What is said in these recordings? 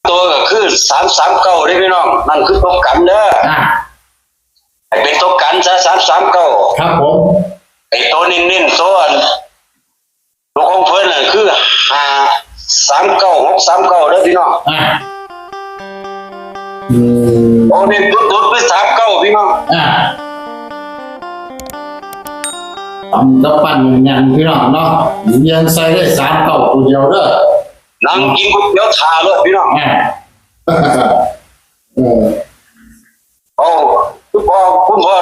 ตัวก็คือ339ได้พี่น้องนั่นคือตกกันเด้อให้เป็นตกกันซะ339ครับผมไอ้ตัวนิ่นๆตัวตัวของเพิ่นน่ะคือ539 639เด้อพี่น้องโอ้นี่ตุ๊ดๆคือ39พี่น้องตำตะปั่นยันพี่น้องเนาะเรียนใส่ได้39ตัวเดียวเด้อนั่งกินก๋วยเตี๋ยวชาเลยพี่น้องโอ้คุณพ่อ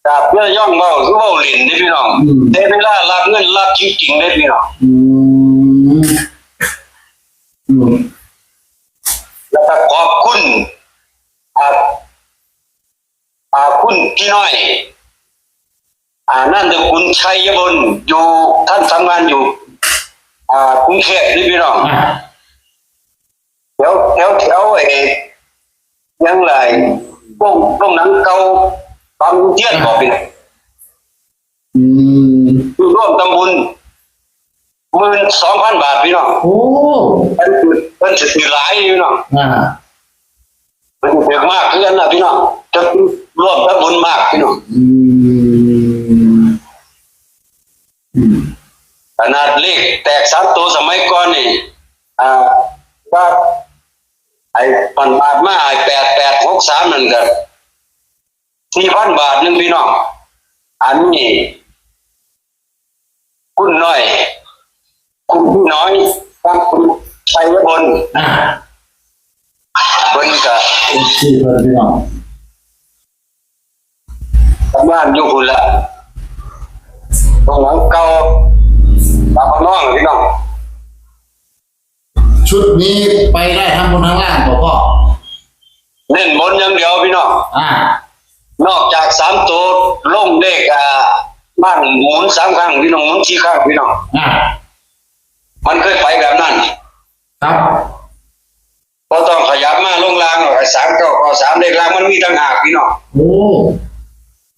จากเพื่อย่องเบาคือเบาหลินนี่พี่น้องแต่เวลารับเงินรับจริงๆเลยพี่น้องแล้วก็ขอบคุณคุณพี่น้อยนั่นคือคุณชัยบลอยู่ท่านทำงานอยู่กรุงเทพนี่พี่น้องแถวยังไรพวกหนังเก่าบางเทียนบอกเป็นร่วมตำบุญ12,000 บาทพี่น้องโอ้มันจะถือหลายพี่น้องมันเยอะมากคือกันนะพี่น้องจะร่วมตำบุญมากพี่น้องขนาดเลขแตก3 ตัวสมัยก่อนนี่ว่าไอ้ปันบาทมา8863นั่นกัน4,000 บาทนึงพี่น้องอันนี้คุณน้อยคุณพี่น้อยครับคุณชัยบลเพิ่นก็ที่เพิ่นพี่น้องทำงานอยู่พุ่นละตรงหลังเก่าตามน้องพี่น้องชุดนี้ไปได้ทั้งบนทั้งล่างพ่อเน้นบนอย่างเดียวพี่น้องนอกจาก3 ตัวลงเลขบ้านหมุน3 ครั้งพี่น้องหมุน4 ครั้งพี่น้องมันเคยไปแบบนั้นครับพอต้องขยับมาลงล่างหน่อย3 เลขล่างมันมีต่างหากพี่น้องโอ้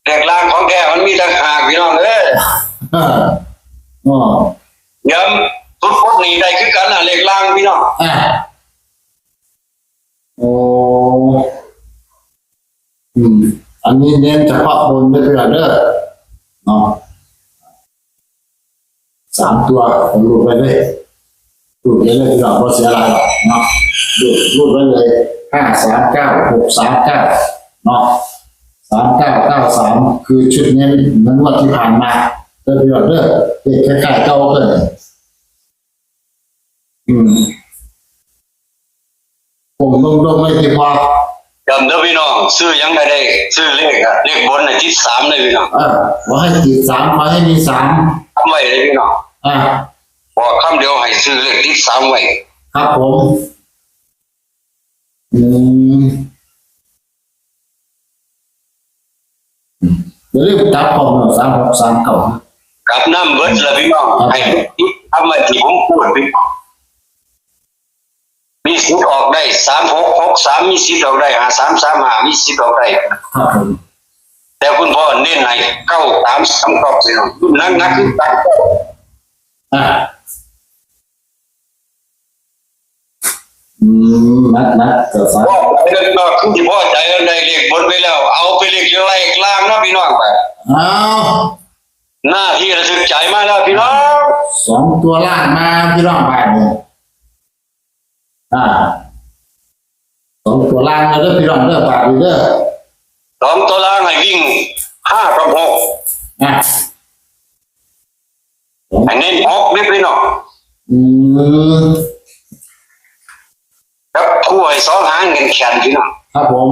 เลขล่างของแกมันมีต่างหากพี่น้องย้ำทุกคนนี่ได้คือกันนะเลขล่างพี่น้องโอ้อันนี้เน้นเฉพาะบนไม่เป็นไรเด้อเนาะ3 ตัวผมรูดไปเลยรูดไปเลยพี่น้องเพราะเสียอะไรหรอกเนาะรูดไปเลย539 639เนาะ3993คือชุดนี้นั้นวันที่ผ่านมาเด้อพี่น้องเด้อเด็กคล้ายๆเก่าเลยผมลงไม่ที่พอจำเด้อพี่น้องซื้อยังไงได้ซื้อเลขบนในที่3เลยพี่น้องว่าให้ติด3ขอให้มี3ทำไว้เลยพี่น้องบอกคำเดียวให้ซื้อเลขที่3ไว้ครับผมเดี๋ยวจับผมหน่อย3639กับน้ำเบิดเลยพี่น้องให้ทำไว้ที่ผมพูดพี่น้องมีสิทธิ์ออกได้3663มีสิทธิ์ออกได้5335มีสิทธิ์ออกได้แต่คุณพ่อเน้นให้933พี่น้องนักคือตัดนักเกิดสารพ่อคือที่พ่อใจได้เลขบนไปแล้วเอาไปเลขไล่ล่างนะพี่น้องไปหน้าที่ระทึกใจมาแล้วพี่น้อง2 ตัวล่างมาพี่น้องไปเนี่ย2 ตัวล่างเด้อพี่น้องเด้อฝากเด้อ2 ตัวล่างให้วิ่ง5 กับ 6อันนี้6นี่พี่น้องครับคู่ให้2 หางกันแขนพี่น้องครับผม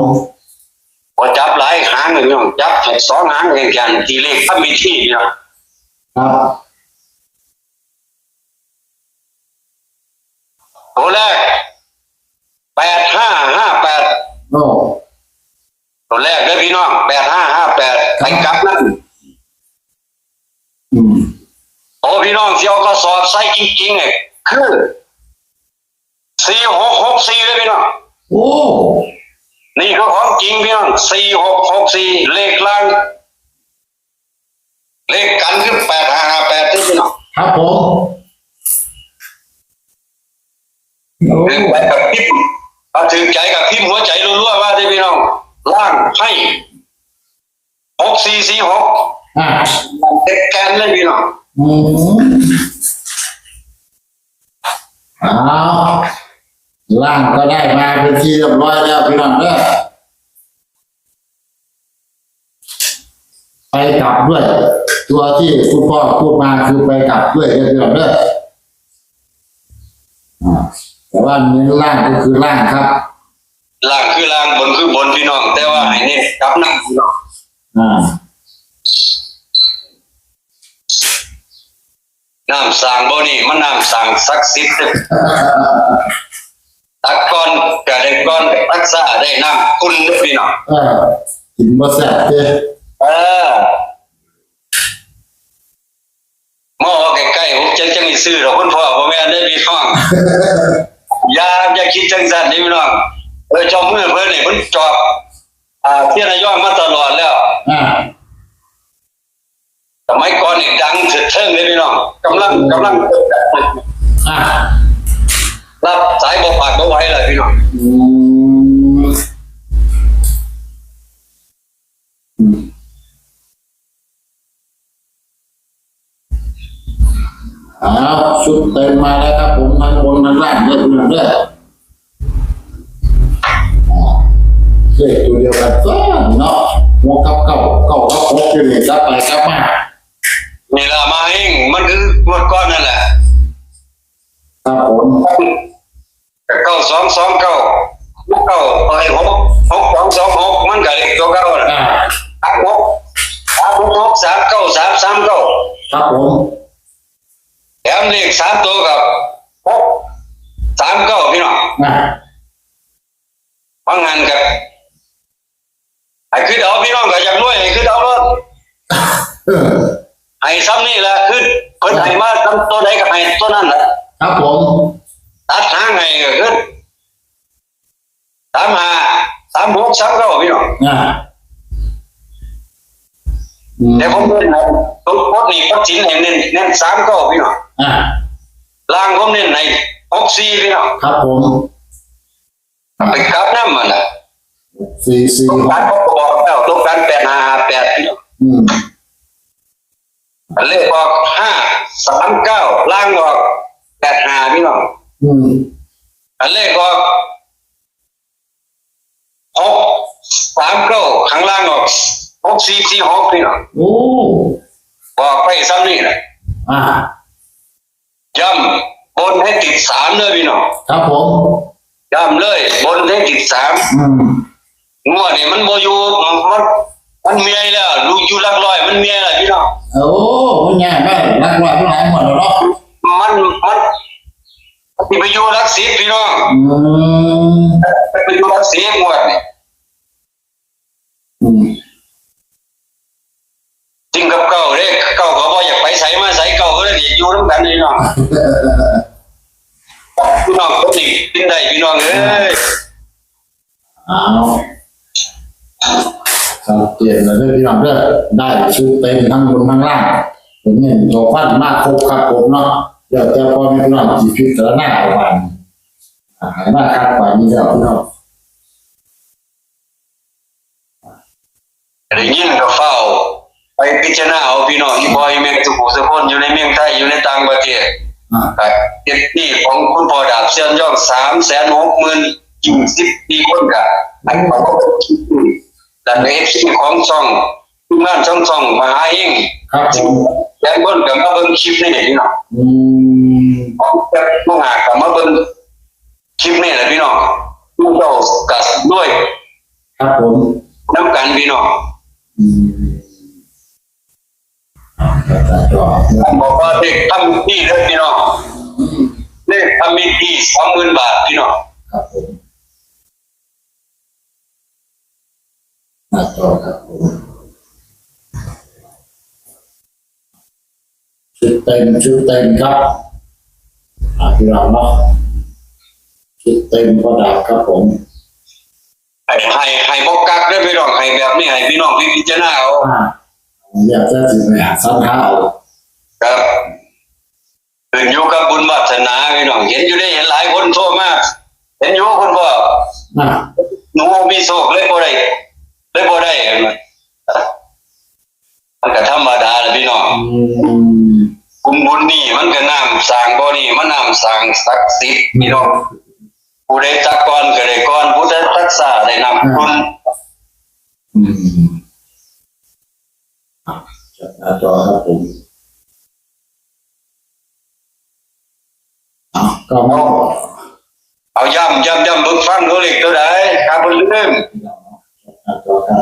พอจับหลายหางเลยพี่น้องจับให้2 หางกันแขนทีเลขถ้ามีที่พี่น้องครับตัวแรก8558ตัวแรกเลยพี่น้อง8558ไปกลับนั่นโอ้พี่น้องเสี่ยวก็สอบใส่จริงๆเนี่ยคือ4664เลยพี่น้องโอ้นี่คือของจริงพี่น้อง4664เลขล่างเลขกันคือ8558ที่พี่น้องครับผมเลขไปกับปิ๊บ ถ้าถึงใจกับพิมพ์หัวใจรัวๆว่าได้พี่น้องล่างให้6446เด็กแกนเลยพี่น้อง เอาล่างก็ได้มาเป็นที่เรียบร้อยแล้วพี่น้องเด้อไปกลับด้วย ตัวที่คุณพ่อพูดมาคือไปกลับด้วยเด้อพี่น้องเด้อแต่ว่าเน้นล่างก็คือล่างครับ ล่างคือล่างบนคือบนพี่น้องแต่ว่าให้นี่กลับนั่งพี่น้อง น้ำสางบ่นี่มันน้ำสางศักดิ์สิทธิ์ตักก้อนกะได้ก้อนรักษาได้น้ำคุณพี่น้อง กินบ่แซ่บเด้หม้อใกล้ๆผมจังซื้อดอกคุณพ่อพ่อแม่ได้พี่น้องอย่าคิดจังซั่นนี่พี่น้องจอมมือเพิ่นนี่เพิ่นจอบเที่ยนายอมาตลอดแล้วสมัยก่อนนี่ดังสุดเทิงเลยพี่น้องกำลังรับสายบ่ปากบ่ไหวเลยพี่น้องชุดเต็มมาแล้วครับผมทั้งบนทั้งล่างเลยพี่น้องเด้อเลขตัวเดียวกันซ้เนาะหัวกับเก่ากับหกอยู่นี่กลับไปกลับมานี่ล่ะมาเองมันคืองวดก้อนนั่นแหละครับผม 9229มันก็เลขตัวเก่าน่ะ3639ครับผมแถมเลข3ตัวกับ639พี่น้องว่างานกับไอ้คือเอาพี่น้องก็อยากรวยไอ้คือเอารถไอ้ซ้ำนี่แหละคือเพิ่นให้มาตัวใดก็ให้ตัวนั้นแหละครับผมตัดทางให้ก็คือ353639พี่น้องแต่ผมเน้นนะทุกคนนี่ก็สินให้เน้น39พี่น้องล่างผมเน้นให้64พี่น้องครับผมไปกลับน้ำมันน่ะ44การบอกแล้วตกกัน8558พี่น้องเลขออก539ล่างออก85พี่น้องเลขออก639ข้างล่างออก6446พี่น้องบอกไปซ้ำนี่แหละย้ำบนให้ติด3เลยพี่น้องครับผมย้ำเลยบนให้ติด3งวดนี่มันโมยูมันเมียแล้วลูกอยู่หลักร้อยมันเมียแล้วพี่น้องมันง่ายมากหลักร้อยมันหลายหมดแล้วเนาะมันไปอยู่หลัก10พี่น้องไปอยู่หลัก10งวดนี่จริงกับเก่าเด้เก่าก็บ่อยากไปไสมาไสเก่าก็ได้อยู่นำกันพี่น้องพี่น้องคนนี้กินได้พี่น้องเอ้ยสังเกตเลยพี่น้องเด้อได้ชุดเต็มทั้งบนทั้งล่างผมเนี่ยตัวฟันมากครบครับผมเนาะเดี๋ยวจะพอมีพี่น้องจีพิจารณาเอาวันหน้าคัดไปนี่แล้วพี่น้องได้ยินกับเฝ้าไปพิจารณาเอาพี่น้องที่บ่อยแม่ทุกผู้ทุกคนอยู่ในเมืองไทยอยู่ในต่างประเทศเด็กนี่ของคุณพ่อดาบเซียนย่อง360,000คนกะให้เขาแต่ใน FC ของช่องทุกงานช่องมหาเฮงครับผมแล้วเบิ่งก็มาเบิ่งคลิปนี่พี่น้องของแต่ผู้หาก็มาเบิ่งคลิปนี่แหละพี่น้องลูกเจ้าก็ด้วยครับผมนํกันพี่น้องบอกว่าเด็กทำที่เลยพี่น้องเลขทำมีที่20,000 บาทพี่น้องครับผมครับผมชุดเต็มครับพี่น้องเนาะชุดเต็มก็ได้ครับผมให้บอกกักได้พี่น้องให้แบบนี้ให้พี่น้องพิจารณาเอาอยากจะถึงสัมภาษณ์ครับขึ้นอยู่กับบุญวาสนาพี่น้องเห็นอยู่ได้เห็นหลายคนโทรมา เห็นอยู่คุณพ่อ อ่ะ หนูมีโชคเลยบ่ได้มันก็ธรรมดาแหละพี่น้อง กลุ่มบุญนี่มันก็น้ำสร้างบ่นี่มันน้ำสร้างศักดิ์สิทธิ์พี่น้องผู้ใดจักก่อนก็ได้ก่อนผู้ใดรักษาได้นำคุณ หน้าจอครับผมก็มา เอาย้ำเบิ่งฟังดูเลขตัวใดครับเพิ่นลืม หน้าจอครับ